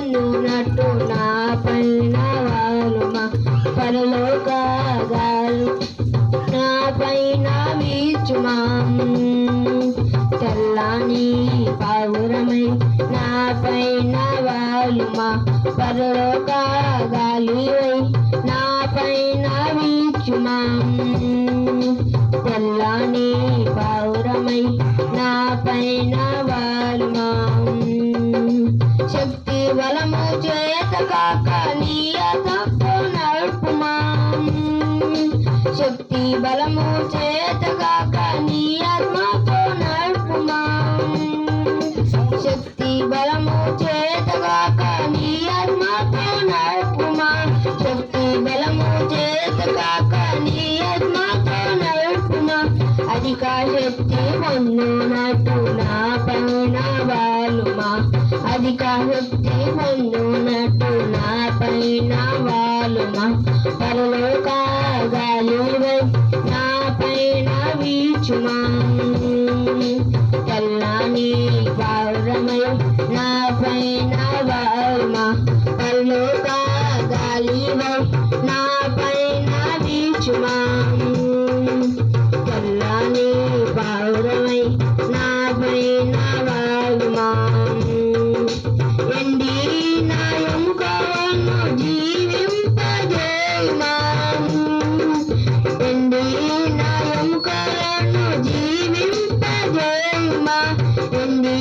పొందునట్టు నా పైన వాలుమా పరలోకాగాలు నా పైన వీచుమా తెల్లని పావురమై నా పైన వాలుమా పరలోకాగాలివై నా పైన వీచుమా తెల్లని పావురమై నా పైన వాలుమా శక్తి బలము చేత కాక నీ ఆత్మతో నడుపుమా శక్తి బలము చేత కాక నీ ఆత్మతో నడుపుమా శక్తి బలము చేత కాక నీ ఆత్మతో నడుపుమా శక్తి బలము చేత కాక నీ ఆత్మతో నడుపుమా అధిక శక్తి పొందునట్టు నా పైన వాలుమా అధిక శక్తి పొందునట్టు నా పైన వాలుమా పరలోకాగాలివై నా పైన వీచుమా తెల్లని పావురమై నా పైన వాలుమా పరలోకాగాలివై నా పైన వీచుమా తెల్లని పావురమై నా పైన వాలుమా ఎండి నా ఎముకలను జీవింపజేయుమా ఎండి నా ఎముకలను జీవింపజేయుమా ఎండి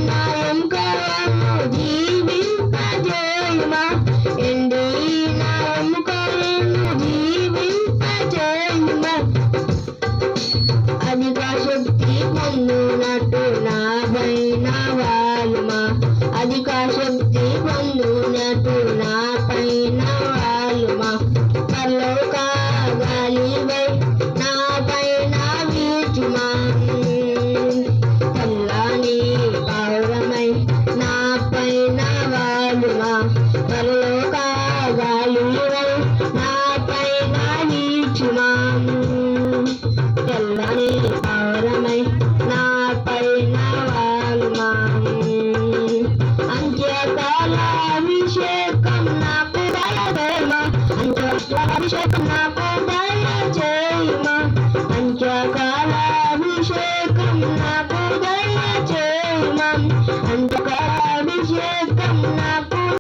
నా ఎముకలను జీవింపజేయుమా ఎండి నా ఎముకలను జీవింపజేయుమా అధిక శక్తి పొందునట్టు నా పైన వాలుమా అధిక శక్తి పొందునట్టు నా పైన వాలుమా పరలోకాగాలివై నా పైన వీచుమా తెల్లని పావురమై నా పైన వాలుమా పరలోకాగాలివై నా పైన వీచుమా తెల్లని పావురమై నా పైన వాలుమా అంత్యకాల అభిషేకం నాకు దయచేమా అంత్యకాల అభిషేకం నాకు